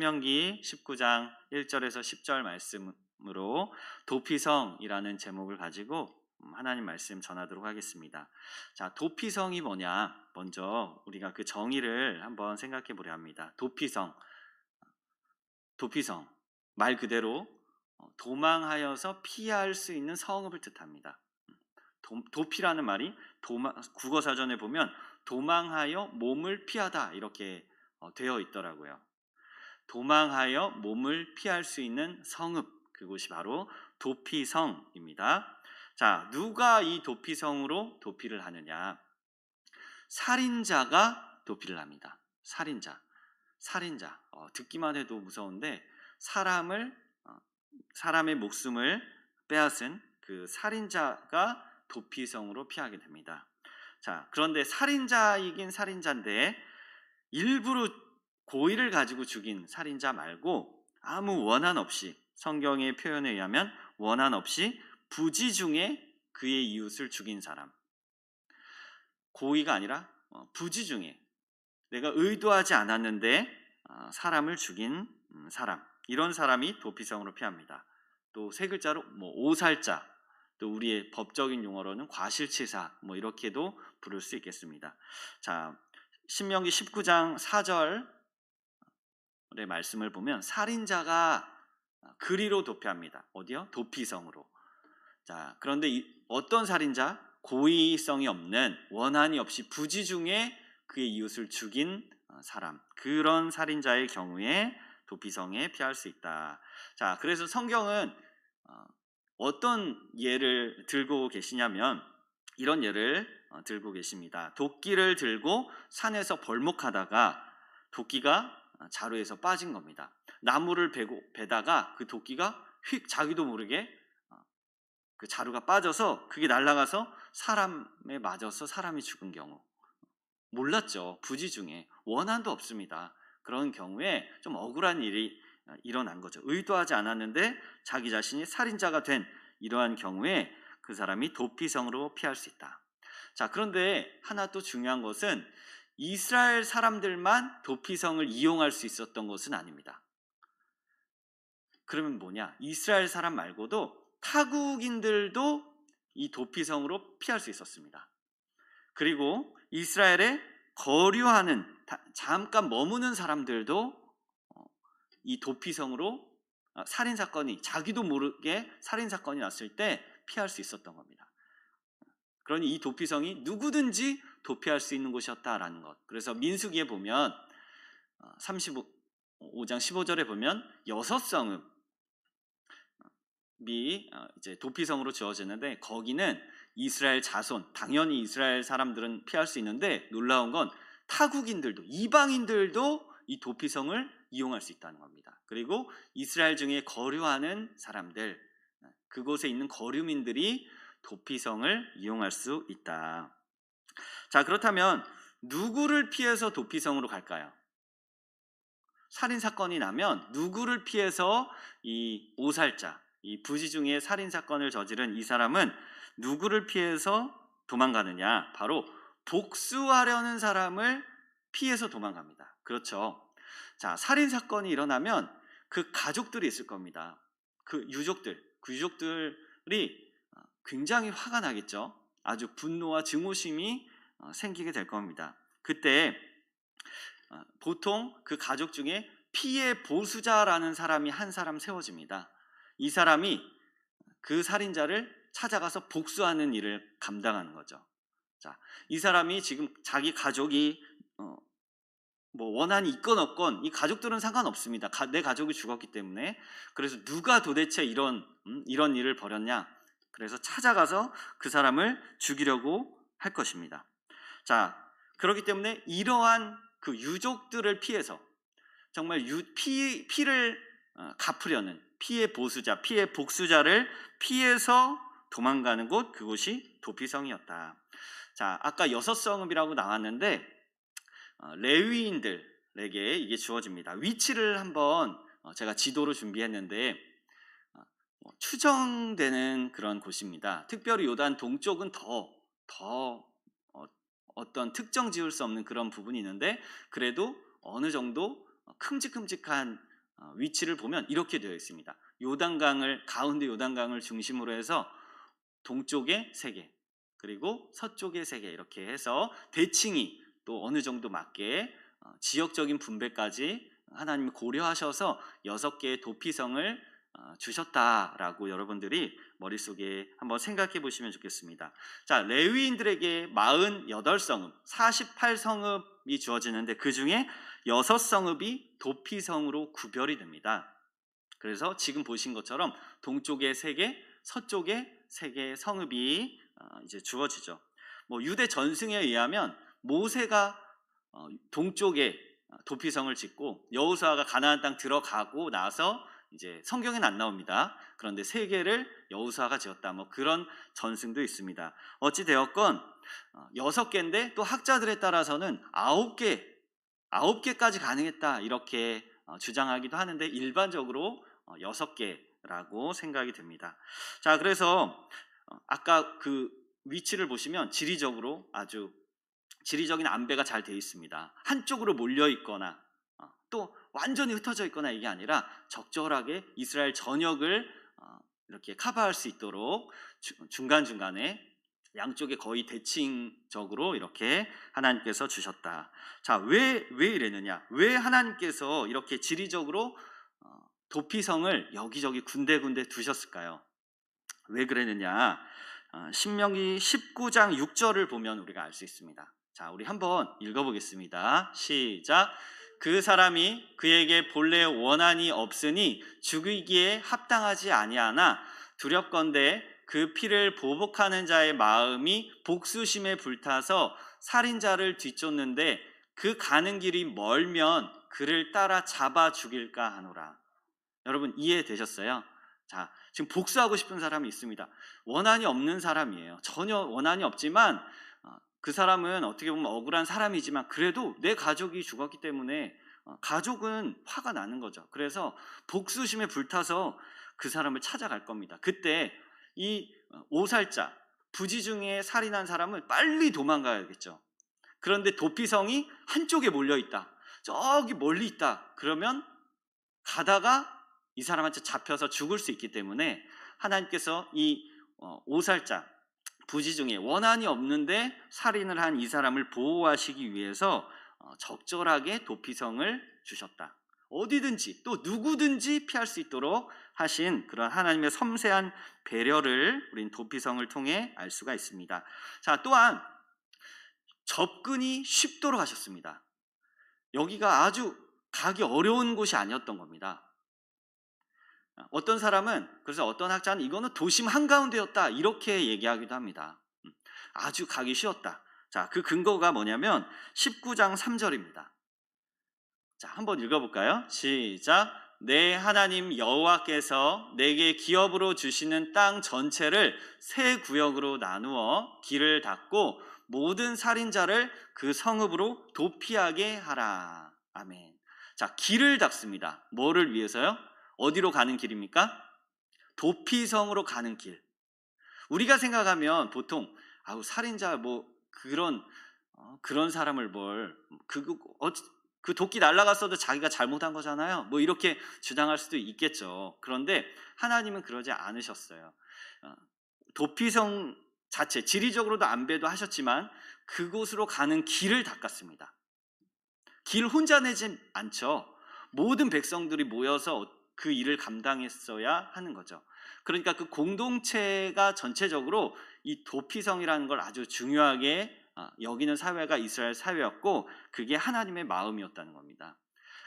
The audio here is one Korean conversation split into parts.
신명기 19장 1절에서 10절 말씀으로 도피성이라는 제목을 가지고 하나님 말씀 전하도록 하겠습니다. 자, 도피성이 뭐냐? 먼저 우리가 그 정의를 한번 생각해 보려 합니다. 도피성 말 그대로 도망하여서 피할 수 있는 성읍을 뜻합니다. 도피라는 말이 국어사전에 보면 도망하여 몸을 피하다 이렇게 되어 있더라고요. 도망하여 몸을 피할 수 있는 성읍, 그곳이 바로 도피성입니다. 자, 누가 이 도피성으로 도피를 하느냐? 살인자가 도피를 합니다. 살인자. 듣기만 해도 무서운데 사람의 목숨을 빼앗은 그 살인자가 도피성으로 피하게 됩니다. 자, 그런데 살인자이긴 살인자인데 일부러 고의를 가지고 죽인 살인자 말고 아무 원한 없이, 성경의 표현에 의하면 원한 없이 부지중에 그의 이웃을 죽인 사람, 고의가 아니라 부지중에 내가 의도하지 않았는데 사람을 죽인 사람, 이런 사람이 도피성으로 피합니다. 또 세 글자로 오살자, 또 우리의 법적인 용어로는 과실치사, 이렇게도 부를 수 있겠습니다. 자, 신명기 19장 4절의 말씀을 보면 살인자가 그리로 도피합니다. 어디요? 도피성으로. 자, 그런데 어떤 살인자? 고의성이 없는, 원한이 없이 부지중에 그의 이웃을 죽인 사람, 그런 살인자의 경우에 도피성에 피할 수 있다. 자, 그래서 성경은 어떤 예를 들고 계시냐면 이런 예를 들고 계십니다. 도끼를 들고 산에서 벌목하다가 도끼가 자루에서 빠진 겁니다. 나무를 베다가 그 도끼가 휙 자기도 모르게 그 자루가 빠져서 그게 날아가서 사람에 맞아서 사람이 죽은 경우. 몰랐죠. 부지중에 원한도 없습니다. 그런 경우에 좀 억울한 일이 일어난 거죠. 의도하지 않았는데 자기 자신이 살인자가 된 이러한 경우에 그 사람이 도피성으로 피할 수 있다. 자, 그런데 하나 또 중요한 것은 이스라엘 사람들만 도피성을 이용할 수 있었던 것은 아닙니다. 그러면 뭐냐? 이스라엘 사람 말고도 타국인들도 이 도피성으로 피할 수 있었습니다. 그리고 이스라엘에 거류하는, 잠깐 머무는 사람들도 이 도피성으로 살인사건이, 자기도 모르게 살인사건이 났을 때 피할 수 있었던 겁니다. 그러니 이 도피성이 누구든지 도피할 수 있는 곳이었다라는 것. 그래서 민수기에 보면 35장 15절에 보면 6성읍이 이제 도피성으로 지어지는데 거기는 이스라엘 자손, 당연히 이스라엘 사람들은 피할 수 있는데 놀라운 건 타국인들도, 이방인들도 이 도피성을 이용할 수 있다는 겁니다. 그리고 이스라엘 중에 거류하는 사람들, 그곳에 있는 거류민들이 도피성을 이용할 수 있다. 자, 그렇다면 누구를 피해서 도피성으로 갈까요? 살인사건이 나면 누구를 피해서 이 오살자, 이 부지중에 살인사건을 저지른 이 사람은 누구를 피해서 도망가느냐? 바로 복수하려는 사람을 피해서 도망갑니다. 그렇죠. 자, 살인사건이 일어나면 그 가족들이 있을 겁니다. 그 유족들이 굉장히 화가 나겠죠. 아주 분노와 증오심이 생기게 될 겁니다. 그때 보통 그 가족 중에 피해 보수자라는 사람이 한 사람 세워집니다. 이 사람이 그 살인자를 찾아가서 복수하는 일을 감당하는 거죠. 자, 이 사람이 지금 자기 가족이 원한이 있건 없건 이 가족들은 상관없습니다. 내 가족이 죽었기 때문에. 그래서 누가 도대체 이런 일을 벌였냐? 그래서 찾아가서 그 사람을 죽이려고 할 것입니다. 자, 그렇기 때문에 이러한 그 유족들을 피해서 정말 피를 갚으려는 피해 보수자, 피해 복수자를 피해서 도망가는 곳, 그곳이 도피성이었다. 자, 아까 6성읍이라고 나왔는데 레위인들에게 이게 주어집니다. 위치를 한번 제가 지도로 준비했는데 추정되는 그런 곳입니다. 특별히 요단 동쪽은 더 어떤 특정 지을 수 없는 그런 부분이 있는데 그래도 어느 정도 큼직큼직한 위치를 보면 이렇게 되어 있습니다. 요단강을 가운데 요단강을 중심으로 해서 동쪽에 3개, 그리고 서쪽에 3개 이렇게 해서 대칭이 또 어느 정도 맞게 지역적인 분배까지 하나님이 고려하셔서 6개의 도피성을 주셨다라고 여러분들이 머릿속에 한번 생각해 보시면 좋겠습니다. 자, 레위인들에게 48성읍, 48성읍이 주어지는데 그 중에 6성읍이 도피성으로 구별이 됩니다. 그래서 지금 보신 것처럼 동쪽에 3개, 서쪽에 3개의 성읍이 이제 주어지죠. 유대 전승에 의하면 모세가 동쪽에 도피성을 짓고 여호수아가 가나안 땅 들어가고 나서 이제 성경에는 안 나옵니다. 그런데 3개를 여호수아가 지었다. 그런 전승도 있습니다. 어찌 되었건 6개인데 또 학자들에 따라서는 9개까지 가능했다 이렇게 주장하기도 하는데 일반적으로 6개라고 생각이 됩니다. 자, 그래서 아까 그 위치를 보시면 지리적으로 아주 지리적인 안배가 잘 되어 있습니다. 한쪽으로 몰려 있거나 또 완전히 흩어져 있거나 이게 아니라 적절하게 이스라엘 전역을 이렇게 커버할 수 있도록 중간중간에 양쪽에 거의 대칭적으로 이렇게 하나님께서 주셨다. 자, 왜 이랬느냐? 왜 하나님께서 이렇게 지리적으로 도피성을 여기저기 군데군데 두셨을까요? 왜 그랬느냐? 신명기 19장 6절을 보면 우리가 알 수 있습니다. 자, 우리 한번 읽어보겠습니다. 시작. 그 사람이 그에게 본래 원한이 없으니 죽이기에 합당하지 아니하나 두렵건대 그 피를 보복하는 자의 마음이 복수심에 불타서 살인자를 뒤쫓는데 그 가는 길이 멀면 그를 따라 잡아 죽일까 하노라. 여러분 이해되셨어요? 자, 지금 복수하고 싶은 사람이 있습니다. 원한이 없는 사람이에요. 전혀 원한이 없지만 그 사람은 어떻게 보면 억울한 사람이지만 그래도 내 가족이 죽었기 때문에 가족은 화가 나는 거죠. 그래서 복수심에 불타서 그 사람을 찾아갈 겁니다. 그때 이 오살자, 부지 중에 살인한 사람은 빨리 도망가야겠죠. 그런데 도피성이 한쪽에 몰려 있다. 저기 멀리 있다. 그러면 가다가 이 사람한테 잡혀서 죽을 수 있기 때문에 하나님께서 이 오살자, 부지 중에 원한이 없는데 살인을 한 이 사람을 보호하시기 위해서 적절하게 도피성을 주셨다. 어디든지 또 누구든지 피할 수 있도록 하신 그런 하나님의 섬세한 배려를 우린 도피성을 통해 알 수가 있습니다. 자, 또한 접근이 쉽도록 하셨습니다. 여기가 아주 가기 어려운 곳이 아니었던 겁니다. 어떤 사람은, 그래서 어떤 학자는 이거는 도심 한가운데였다 이렇게 얘기하기도 합니다. 아주 가기 쉬웠다. 자, 그 근거가 뭐냐면 19장 3절입니다. 자, 한번 읽어볼까요? 시작. 내 하나님 여호와께서 내게 기업으로 주시는 땅 전체를 세 구역으로 나누어 길을 닫고 모든 살인자를 그 성읍으로 도피하게 하라. 아멘. 자, 길을 닫습니다. 뭐를 위해서요? 어디로 가는 길입니까? 도피성으로 가는 길. 우리가 생각하면 보통 살인자 그런 사람을 그 도끼 날아갔어도 자기가 잘못한 거잖아요. 이렇게 주장할 수도 있겠죠. 그런데 하나님은 그러지 않으셨어요. 도피성 자체 지리적으로도 안배도 하셨지만 그곳으로 가는 길을 닦았습니다. 길 혼자 내지 않죠. 모든 백성들이 모여서 그 일을 감당했어야 하는 거죠. 그러니까 그 공동체가 전체적으로 이 도피성이라는 걸 아주 중요하게 여기는 사회가 이스라엘 사회였고 그게 하나님의 마음이었다는 겁니다.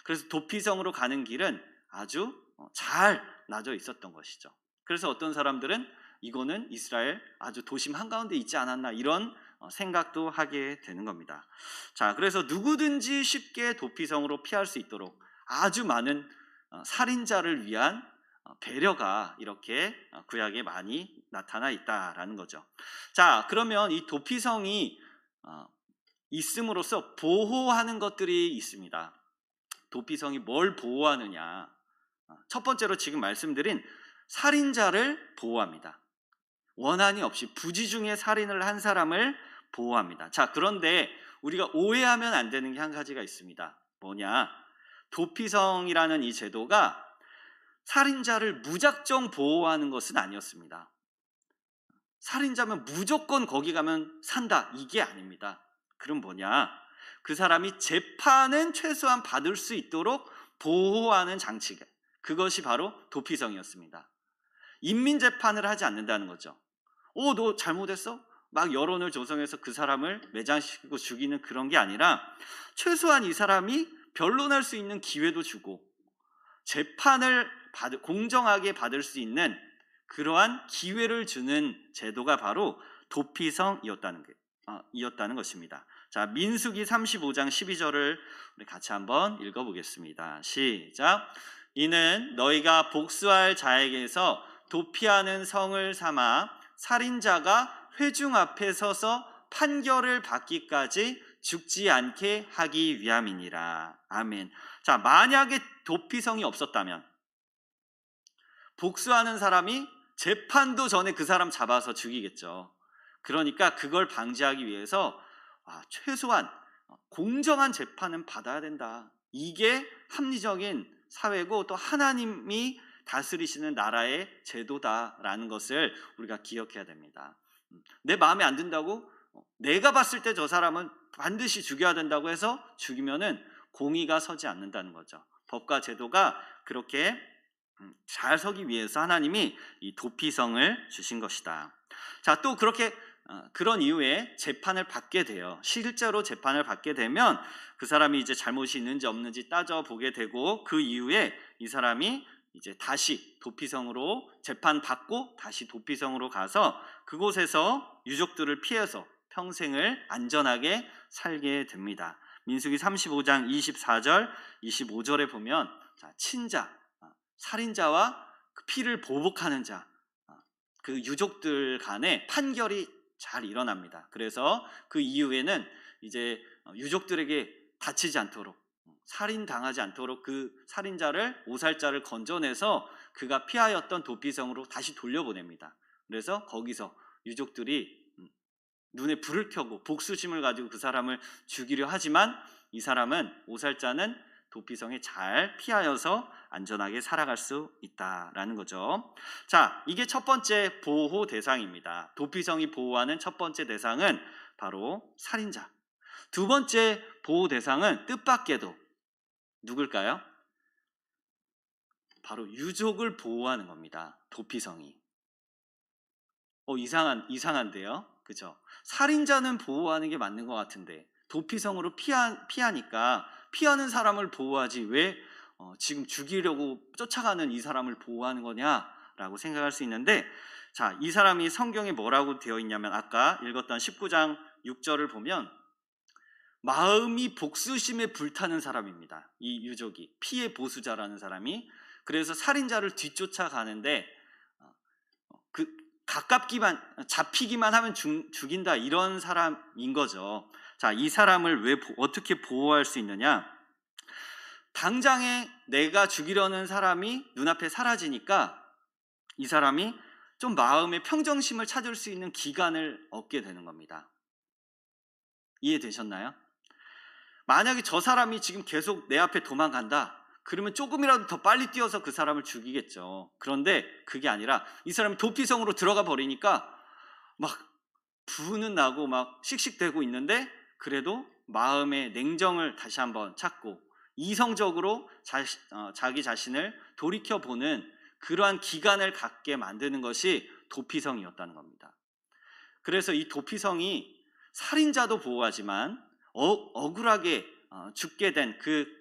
그래서 도피성으로 가는 길은 아주 잘 나져 있었던 것이죠. 그래서 어떤 사람들은 이거는 이스라엘 아주 도심 한가운데 있지 않았나 이런 생각도 하게 되는 겁니다. 자, 그래서 누구든지 쉽게 도피성으로 피할 수 있도록 아주 많은 살인자를 위한 배려가 이렇게 구약에 많이 나타나 있다라는 거죠. 자, 그러면 이 도피성이 있음으로써 보호하는 것들이 있습니다. 도피성이 뭘 보호하느냐? 첫 번째로 지금 말씀드린 살인자를 보호합니다. 원한이 없이 부지 중에 살인을 한 사람을 보호합니다. 자, 그런데 우리가 오해하면 안 되는 게 한 가지가 있습니다. 뭐냐? 도피성이라는 이 제도가 살인자를 무작정 보호하는 것은 아니었습니다. 살인자면 무조건 거기 가면 산다, 이게 아닙니다. 그럼 뭐냐? 그 사람이 재판은 최소한 받을 수 있도록 보호하는 장치, 그것이 바로 도피성이었습니다. 인민재판을 하지 않는다는 거죠. 너 잘못했어? 막 여론을 조성해서 그 사람을 매장시키고 죽이는 그런 게 아니라 최소한 이 사람이 변론할 수 있는 기회도 주고 재판을 공정하게 받을 수 있는 그러한 기회를 주는 제도가 바로 도피성이었다는 것입니다. 자, 민수기 35장 12절을 우리 같이 한번 읽어보겠습니다. 시작. 이는 너희가 복수할 자에게서 도피하는 성을 삼아 살인자가 회중 앞에 서서 판결을 받기까지 죽지 않게 하기 위함이니라. 아멘. 자, 만약에 도피성이 없었다면 복수하는 사람이 재판도 전에 그 사람 잡아서 죽이겠죠. 그러니까 그걸 방지하기 위해서 최소한 공정한 재판은 받아야 된다. 이게 합리적인 사회고 또 하나님이 다스리시는 나라의 제도다라는 것을 우리가 기억해야 됩니다. 내 마음에 안 든다고 내가 봤을 때 저 사람은 반드시 죽여야 된다고 해서 죽이면은 공의가 서지 않는다는 거죠. 법과 제도가 그렇게 잘 서기 위해서 하나님이 이 도피성을 주신 것이다. 자, 또 그렇게 그런 이후에 재판을 받게 돼요. 실제로 재판을 받게 되면 그 사람이 이제 잘못이 있는지 없는지 따져보게 되고 그 이후에 이 사람이 이제 다시 도피성으로 재판받고 다시 도피성으로 가서 그곳에서 유족들을 피해서 평생을 안전하게 살게 됩니다. 민수기 35장 24절 25절에 보면 친자, 살인자와 그 피를 보복하는 자, 그 유족들 간에 판결이 잘 일어납니다. 그래서 그 이후에는 이제 유족들에게 다치지 않도록, 살인당하지 않도록 그 살인자를, 오살자를 건져내서 그가 피하였던 도피성으로 다시 돌려보냅니다. 그래서 거기서 유족들이 눈에 불을 켜고 복수심을 가지고 그 사람을 죽이려 하지만 이 사람은, 오살자는 도피성에 잘 피하여서 안전하게 살아갈 수 있다라는 거죠. 자, 이게 첫 번째 보호 대상입니다. 도피성이 보호하는 첫 번째 대상은 바로 살인자. 두 번째 보호 대상은 뜻밖에도 누굴까요? 바로 유족을 보호하는 겁니다. 도피성이. 이상한데요? 그죠? 살인자는 보호하는 게 맞는 것 같은데 도피성으로 피하니까 피하는 사람을 보호하지 왜 지금 죽이려고 쫓아가는 이 사람을 보호하는 거냐라고 생각할 수 있는데, 자, 이 사람이 성경에 뭐라고 되어 있냐면 아까 읽었던 19장 6절을 보면 마음이 복수심에 불타는 사람입니다. 이 유족이, 피해 보수자라는 사람이. 그래서 살인자를 뒤쫓아가는데 잡히기만 하면 죽인다, 이런 사람인 거죠. 자, 이 사람을 어떻게 보호할 수 있느냐? 당장에 내가 죽이려는 사람이 눈앞에 사라지니까 이 사람이 좀 마음의 평정심을 찾을 수 있는 기간을 얻게 되는 겁니다. 이해되셨나요? 만약에 저 사람이 지금 계속 내 앞에 도망간다, 그러면 조금이라도 더 빨리 뛰어서 그 사람을 죽이겠죠. 그런데 그게 아니라 이 사람이 도피성으로 들어가 버리니까 막 부는 나고 막 씩씩대고 있는데 그래도 마음의 냉정을 다시 한번 찾고 이성적으로 자기 자신을 돌이켜보는 그러한 기간을 갖게 만드는 것이 도피성이었다는 겁니다. 그래서 이 도피성이 살인자도 보호하지만 억울하게 죽게 된 그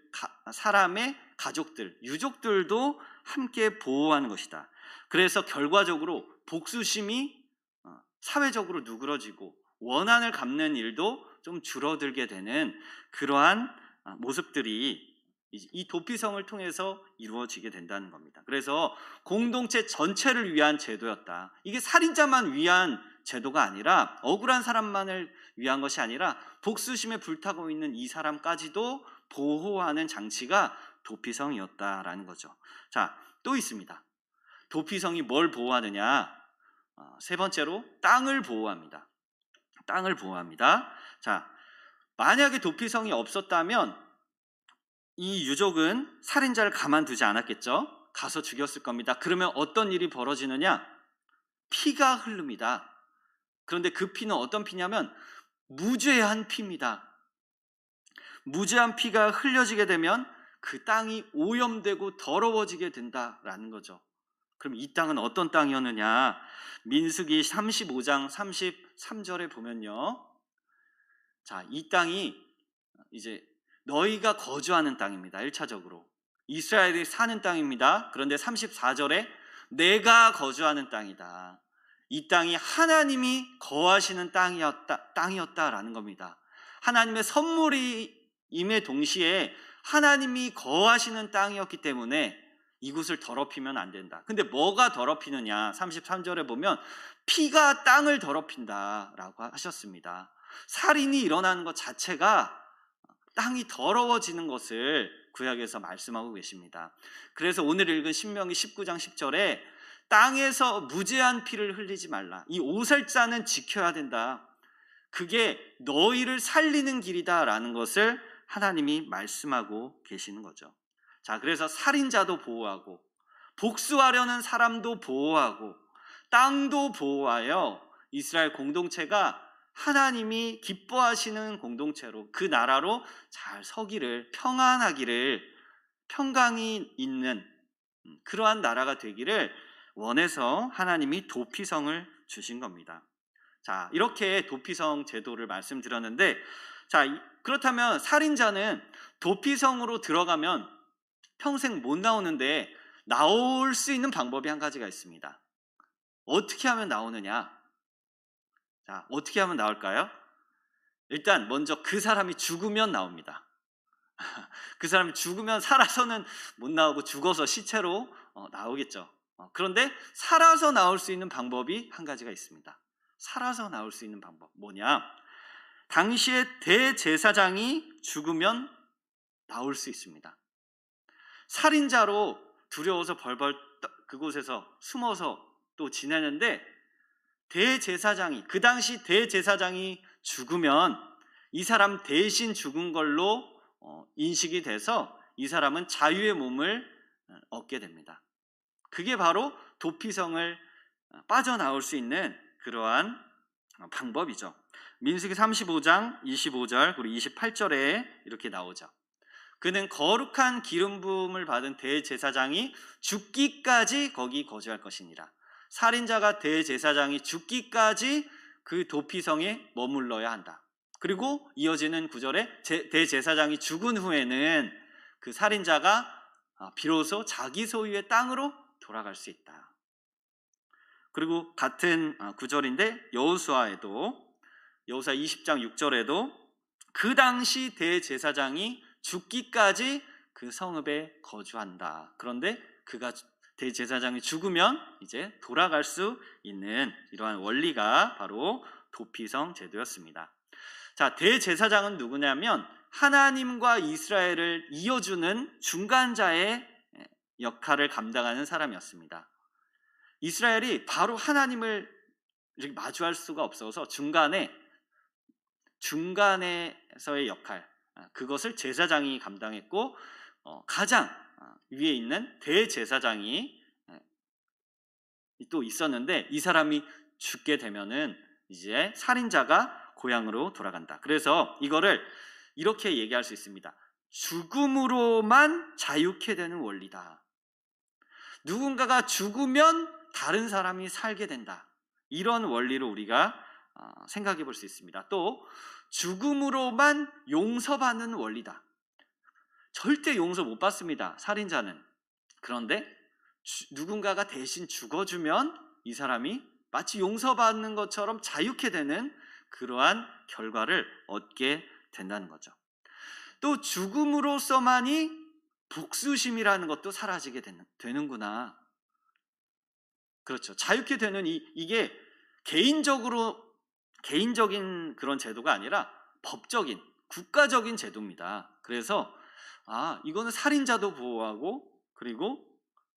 사람의 가족들, 유족들도 함께 보호하는 것이다. 그래서 결과적으로 복수심이 사회적으로 누그러지고 원한을 갚는 일도 좀 줄어들게 되는 그러한 모습들이 이 도피성을 통해서 이루어지게 된다는 겁니다. 그래서 공동체 전체를 위한 제도였다. 이게 살인자만 위한 제도가 아니라, 억울한 사람만을 위한 것이 아니라 복수심에 불타고 있는 이 사람까지도 보호하는 장치가 도피성이었다라는 거죠. 자, 또 있습니다. 도피성이 뭘 보호하느냐? 세 번째로 땅을 보호합니다. 땅을 보호합니다. 자, 만약에 도피성이 없었다면 이 유족은 살인자를 가만두지 않았겠죠. 가서 죽였을 겁니다. 그러면 어떤 일이 벌어지느냐? 피가 흐릅니다. 그런데 그 피는 어떤 피냐면 무죄한 피입니다. 무죄한 피가 흘려지게 되면 그 땅이 오염되고 더러워지게 된다라는 거죠. 그럼 이 땅은 어떤 땅이었느냐? 민수기 35장 33절에 보면요. 자, 이 땅이 이제 너희가 거주하는 땅입니다. 1차적으로. 이스라엘이 사는 땅입니다. 그런데 34절에 내가 거주하는 땅이다. 이 땅이 하나님이 거하시는 땅이었다라는 겁니다. 하나님의 선물임의 동시에 하나님이 거하시는 땅이었기 때문에 이곳을 더럽히면 안 된다. 근데 뭐가 더럽히느냐? 33절에 보면 피가 땅을 더럽힌다라고 하셨습니다. 살인이 일어나는 것 자체가 땅이 더러워지는 것을 구약에서 말씀하고 계십니다. 그래서 오늘 읽은 신명기 19장 10절에 땅에서 무죄한 피를 흘리지 말라. 이 오살자는 지켜야 된다. 그게 너희를 살리는 길이다라는 것을 하나님이 말씀하고 계시는 거죠. 자, 그래서 살인자도 보호하고 복수하려는 사람도 보호하고 땅도 보호하여 이스라엘 공동체가 하나님이 기뻐하시는 공동체로 그 나라로 잘 서기를, 평안하기를, 평강이 있는 그러한 나라가 되기를 원해서 하나님이 도피성을 주신 겁니다. 자, 이렇게 도피성 제도를 말씀드렸는데, 자, 그렇다면 살인자는 도피성으로 들어가면 평생 못 나오는데 나올 수 있는 방법이 한 가지가 있습니다. 어떻게 하면 나오느냐? 자, 어떻게 하면 나올까요? 일단 먼저 그 사람이 죽으면 나옵니다. 그 사람이 죽으면 살아서는 못 나오고 죽어서 시체로 나오겠죠. 그런데 살아서 나올 수 있는 방법이 한 가지가 있습니다. 살아서 나올 수 있는 방법 뭐냐? 당시에 대제사장이 죽으면 나올 수 있습니다. 살인자로 두려워서 벌벌 그곳에서 숨어서 또 지내는데 대제사장이, 그 당시 대제사장이 죽으면 이 사람 대신 죽은 걸로 인식이 돼서 이 사람은 자유의 몸을 얻게 됩니다. 그게 바로 도피성을 빠져나올 수 있는 그러한 방법이죠. 민수기 35장 25절 그리고 28절에 이렇게 나오죠. 그는 거룩한 기름 부음을 받은 대제사장이 죽기까지 거기 거주할 것이니라. 살인자가 대제사장이 죽기까지 그 도피성에 머물러야 한다. 그리고 이어지는 구절에 대제사장이 죽은 후에는 그 살인자가 비로소 자기 소유의 땅으로 돌아갈 수 있다. 그리고 같은 구절인데 여호수아 20장 6절에도 그 당시 대제사장이 죽기까지 그 성읍에 거주한다. 그런데 그가 대제사장이 죽으면 이제 돌아갈 수 있는 이러한 원리가 바로 도피성 제도였습니다. 자, 대제사장은 누구냐면 하나님과 이스라엘을 이어주는 중간자의 역할을 감당하는 사람이었습니다. 이스라엘이 바로 하나님을 이렇게 마주할 수가 없어서 중간에서의 역할, 그것을 제사장이 감당했고 가장 위에 있는 대제사장이 또 있었는데 이 사람이 죽게 되면은 이제 살인자가 고향으로 돌아간다. 그래서 이거를 이렇게 얘기할 수 있습니다. 죽음으로만 자유케 되는 원리다. 누군가가 죽으면 다른 사람이 살게 된다. 이런 원리로 우리가 생각해 볼 수 있습니다. 또 죽음으로만 용서받는 원리다. 절대 용서 못 받습니다. 살인자는. 그런데 누군가가 대신 죽어주면 이 사람이 마치 용서받는 것처럼 자유케 되는 그러한 결과를 얻게 된다는 거죠. 또 죽음으로서만이 복수심이라는 것도 사라지게 되는구나. 그렇죠. 자유케 되는 이게 개인적인 그런 제도가 아니라 법적인, 국가적인 제도입니다. 그래서 이거는 살인자도 보호하고 그리고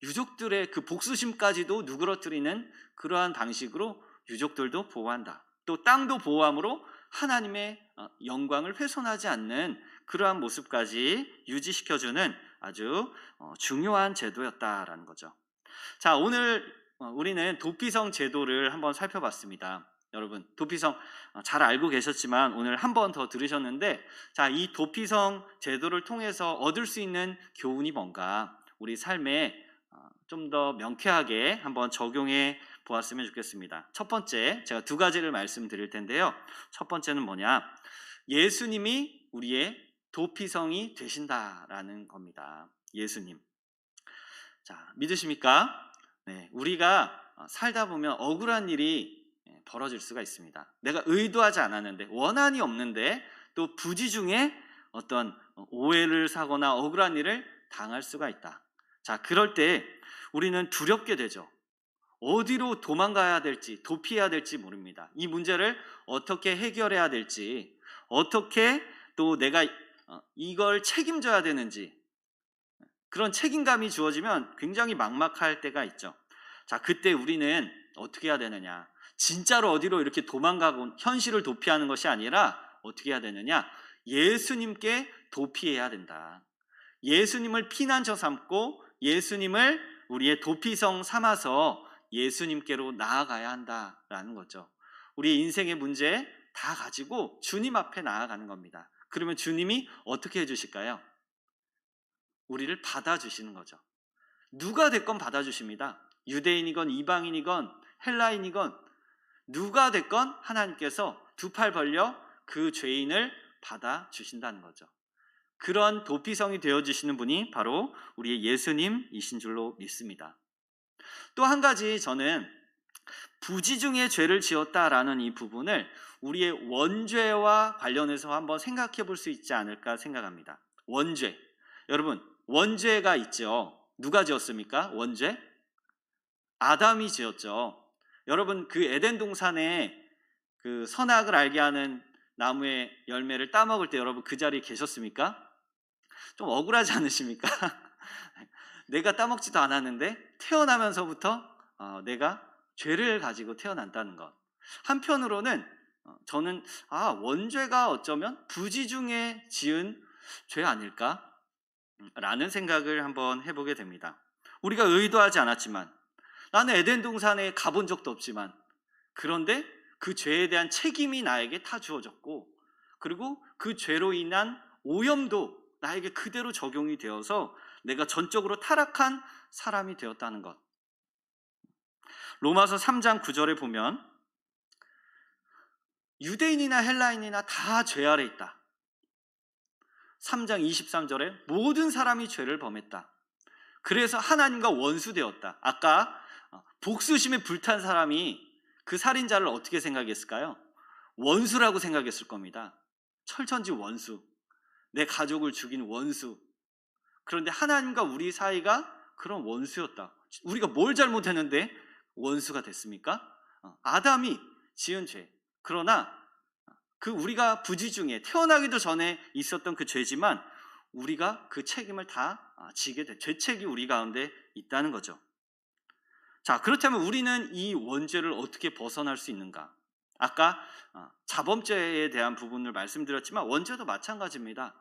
유족들의 그 복수심까지도 누그러뜨리는 그러한 방식으로 유족들도 보호한다. 또 땅도 보호함으로 하나님의 영광을 훼손하지 않는 그러한 모습까지 유지시켜주는 아주 중요한 제도였다라는 거죠. 자, 오늘 우리는 도피성 제도를 한번 살펴봤습니다. 여러분, 도피성 잘 알고 계셨지만 오늘 한 번 더 들으셨는데, 자, 이 도피성 제도를 통해서 얻을 수 있는 교훈이 뭔가 우리 삶에 좀 더 명쾌하게 한번 적용해 보았으면 좋겠습니다. 첫 번째, 제가 두 가지를 말씀드릴 텐데요. 첫 번째는 뭐냐? 예수님이 우리의 도피성이 되신다라는 겁니다. 예수님. 자, 믿으십니까? 네, 우리가 살다 보면 억울한 일이 벌어질 수가 있습니다. 내가 의도하지 않았는데, 원한이 없는데 또 부지 중에 어떤 오해를 사거나 억울한 일을 당할 수가 있다. 자, 그럴 때 우리는 두렵게 되죠. 어디로 도망가야 될지, 도피해야 될지 모릅니다. 이 문제를 어떻게 해결해야 될지, 어떻게 또 내가 이걸 책임져야 되는지, 그런 책임감이 주어지면 굉장히 막막할 때가 있죠. 자, 그때 우리는 어떻게 해야 되느냐? 진짜로 어디로 이렇게 도망가고 현실을 도피하는 것이 아니라 어떻게 해야 되느냐? 예수님께 도피해야 된다. 예수님을 피난처 삼고 예수님을 우리의 도피성 삼아서 예수님께로 나아가야 한다라는 거죠. 우리 인생의 문제 다 가지고 주님 앞에 나아가는 겁니다. 그러면 주님이 어떻게 해주실까요? 우리를 받아주시는 거죠. 누가 됐건 받아주십니다. 유대인이건 이방인이건 헬라인이건 누가 됐건 하나님께서 두 팔 벌려 그 죄인을 받아주신다는 거죠. 그런 도피성이 되어주시는 분이 바로 우리의 예수님이신 줄로 믿습니다. 또 한 가지, 저는 부지중에 죄를 지었다라는 이 부분을 우리의 원죄와 관련해서 한번 생각해 볼 수 있지 않을까 생각합니다. 원죄. 여러분, 원죄가 있죠. 누가 지었습니까? 원죄? 아담이 지었죠. 여러분, 그 에덴 동산에 그 선악을 알게 하는 나무의 열매를 따먹을 때 여러분 그 자리에 계셨습니까? 좀 억울하지 않으십니까? 내가 따먹지도 않았는데 태어나면서부터 내가 죄를 가지고 태어난다는 것. 한편으로는 저는 원죄가 어쩌면 부지중에 지은 죄 아닐까? 라는 생각을 한번 해보게 됩니다. 우리가 의도하지 않았지만, 나는 에덴 동산에 가본 적도 없지만, 그런데 그 죄에 대한 책임이 나에게 다 주어졌고, 그리고 그 죄로 인한 오염도 나에게 그대로 적용이 되어서 내가 전적으로 타락한 사람이 되었다는 것. 로마서 3장 9절에 보면 유대인이나 헬라인이나 다 죄 아래 있다. 3장 23절에 모든 사람이 죄를 범했다. 그래서 하나님과 원수되었다. 아까 복수심에 불탄 사람이 그 살인자를 어떻게 생각했을까요? 원수라고 생각했을 겁니다. 철천지 원수, 내 가족을 죽인 원수. 그런데 하나님과 우리 사이가 그런 원수였다. 우리가 뭘 잘못했는데 원수가 됐습니까? 아담이 지은 죄. 그러나 그 우리가 부지중에 태어나기도 전에 있었던 그 죄지만 우리가 그 책임을 다 지게 돼. 죄책이 우리 가운데 있다는 거죠. 자, 그렇다면 우리는 이 원죄를 어떻게 벗어날 수 있는가? 아까 자범죄에 대한 부분을 말씀드렸지만 원죄도 마찬가지입니다.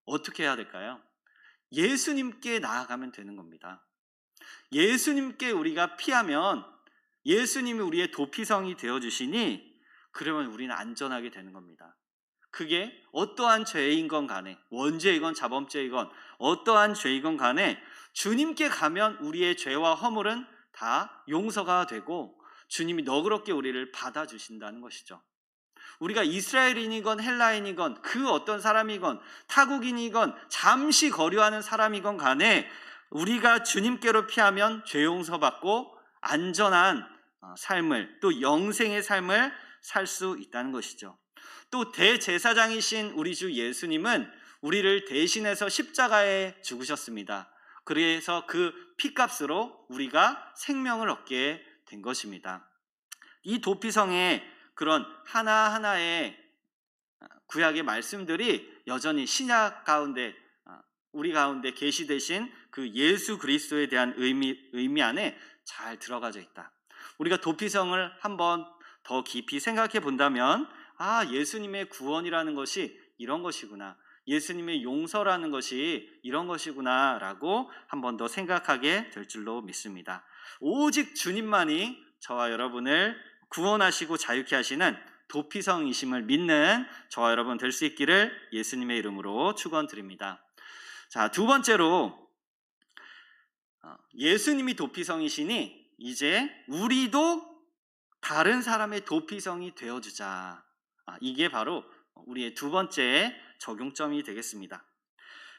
어떻게 해야 될까요? 예수님께 나아가면 되는 겁니다. 예수님께 우리가 피하면 예수님이 우리의 도피성이 되어주시니 그러면 우리는 안전하게 되는 겁니다. 그게 어떠한 죄인 건 간에, 원죄이건 자범죄이건 어떠한 죄이건 간에 주님께 가면 우리의 죄와 허물은 다 용서가 되고 주님이 너그럽게 우리를 받아주신다는 것이죠. 우리가 이스라엘인이건 헬라인이건 그 어떤 사람이건 타국인이건 잠시 거류하는 사람이건 간에 우리가 주님께로 피하면 죄 용서받고 안전한 삶을, 또 영생의 삶을 살 수 있다는 것이죠. 또 대제사장이신 우리 주 예수님은 우리를 대신해서 십자가에 죽으셨습니다. 그래서 그 피값으로 우리가 생명을 얻게 된 것입니다. 이 도피성의 그런 하나하나의 구약의 말씀들이 여전히 신약 가운데 우리 가운데 계시되신 그 예수 그리스도에 대한 의미 안에 잘 들어가져 있다. 우리가 도피성을 한번 더 깊이 생각해 본다면 예수님의 구원이라는 것이 이런 것이구나. 예수님의 용서라는 것이 이런 것이구나라고 한 번 더 생각하게 될 줄로 믿습니다. 오직 주님만이 저와 여러분을 구원하시고 자유케 하시는 도피성이심을 믿는 저와 여러분 될 수 있기를 예수님의 이름으로 축원드립니다. 자, 두 번째로 예수님이 도피성이시니 이제 우리도 다른 사람의 도피성이 되어주자. 이게 바로 우리의 두 번째 적용점이 되겠습니다.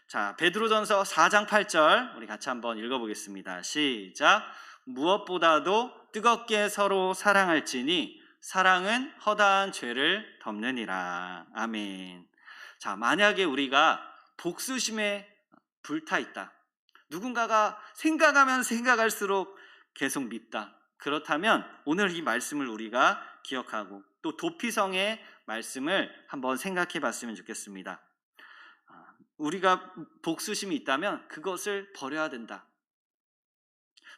자, 베드로전서 4장 8절 우리 같이 한번 읽어보겠습니다. 시작. 무엇보다도 뜨겁게 서로 사랑할지니 사랑은 허다한 죄를 덮느니라. 아멘. 자, 만약에 우리가 복수심에 불타 있다. 누군가가 생각하면 생각할수록 계속 밉다. 그렇다면 오늘 이 말씀을 우리가 기억하고 또 도피성의 말씀을 한번 생각해 봤으면 좋겠습니다. 우리가 복수심이 있다면 그것을 버려야 된다.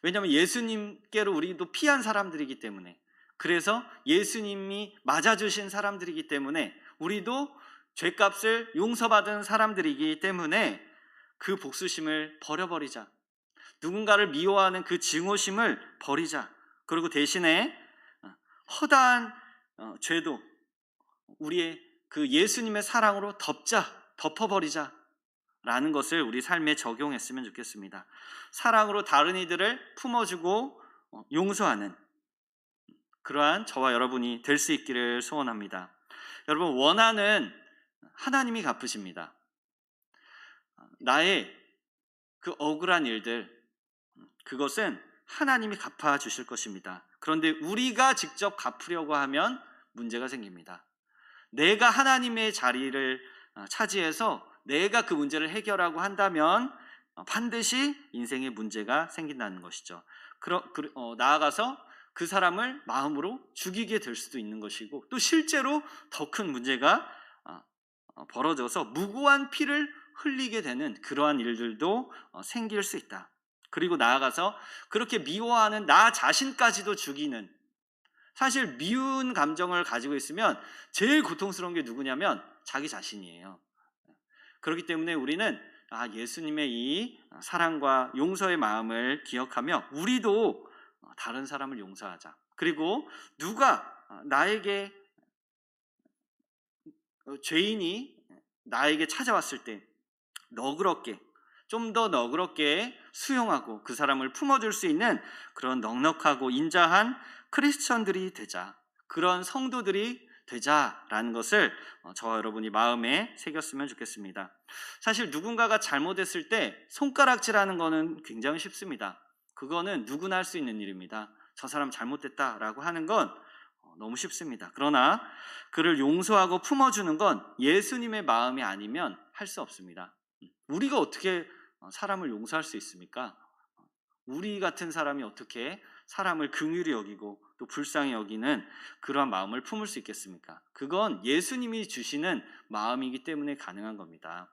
왜냐하면 예수님께로 우리도 피한 사람들이기 때문에, 그래서 예수님이 맞아주신 사람들이기 때문에, 우리도 죄값을 용서받은 사람들이기 때문에 그 복수심을 버려버리자. 누군가를 미워하는 그 증오심을 버리자. 그리고 대신에 허다한 죄도 우리의 그 예수님의 사랑으로 덮어버리자 라는 것을 우리 삶에 적용했으면 좋겠습니다. 사랑으로 다른 이들을 품어주고 용서하는 그러한 저와 여러분이 될 수 있기를 소원합니다. 여러분, 원하는 하나님이 갚으십니다. 나의 그 억울한 일들, 그것은 하나님이 갚아주실 것입니다. 그런데 우리가 직접 갚으려고 하면 문제가 생깁니다. 내가 하나님의 자리를 차지해서 내가 그 문제를 해결하고 한다면 반드시 인생에 문제가 생긴다는 것이죠. 나아가서 그 사람을 마음으로 죽이게 될 수도 있는 것이고, 또 실제로 더 큰 문제가 벌어져서 무고한 피를 흘리게 되는 그러한 일들도 생길 수 있다. 그리고 나아가서 그렇게 미워하는 나 자신까지도 죽이는, 사실 미운 감정을 가지고 있으면 제일 고통스러운 게 누구냐면 자기 자신이에요. 그렇기 때문에 우리는 예수님의 이 사랑과 용서의 마음을 기억하며 우리도 다른 사람을 용서하자. 그리고 누가 나에게 죄인이 나에게 찾아왔을 때 좀 더 너그럽게 수용하고 그 사람을 품어줄 수 있는 그런 넉넉하고 인자한 크리스천들이 되자, 그런 성도들이 되자라는 것을 저와 여러분이 마음에 새겼으면 좋겠습니다. 사실 누군가가 잘못했을 때 손가락질하는 거는 굉장히 쉽습니다. 그거는 누구나 할 수 있는 일입니다. 저 사람 잘못됐다라고 하는 건 너무 쉽습니다. 그러나 그를 용서하고 품어주는 건 예수님의 마음이 아니면 할 수 없습니다. 우리가 어떻게 사람을 용서할 수 있습니까? 우리 같은 사람이 어떻게 사람을 긍휼히 여기고 또 불쌍히 여기는 그러한 마음을 품을 수 있겠습니까? 그건 예수님이 주시는 마음이기 때문에 가능한 겁니다.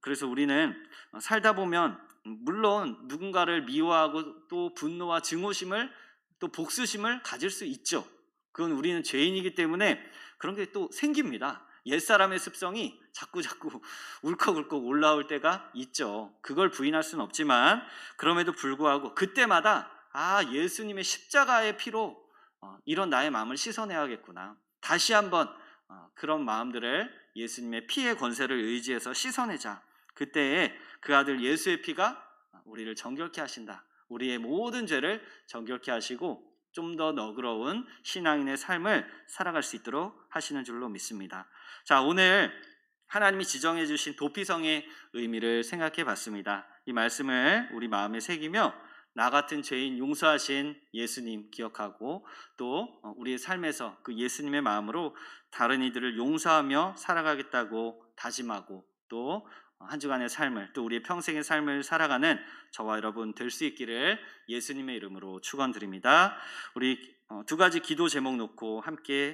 그래서 우리는 살다 보면 물론 누군가를 미워하고 또 분노와 증오심을 또 복수심을 가질 수 있죠. 그건 우리는 죄인이기 때문에 그런 게 또 생깁니다. 옛사람의 습성이 자꾸 울컥울컥 올라올 때가 있죠. 그걸 부인할 수는 없지만 그럼에도 불구하고 그때마다 예수님의 십자가의 피로 이런 나의 마음을 씻어내야겠구나. 다시 한번 그런 마음들을 예수님의 피의 권세를 의지해서 씻어내자. 그때에 그 아들 예수의 피가 우리를 정결케 하신다. 우리의 모든 죄를 정결케 하시고 좀 더 너그러운 신앙인의 삶을 살아갈 수 있도록 하시는 줄로 믿습니다. 자, 오늘 하나님이 지정해 주신 도피성의 의미를 생각해 봤습니다. 이 말씀을 우리 마음에 새기며 나 같은 죄인 용서하신 예수님 기억하고 또 우리의 삶에서 그 예수님의 마음으로 다른 이들을 용서하며 살아가겠다고 다짐하고 또 한 주간의 삶을 또 우리의 평생의 삶을 살아가는 저와 여러분 될 수 있기를 예수님의 이름으로 축원드립니다. 우리 두 가지 기도 제목 놓고 함께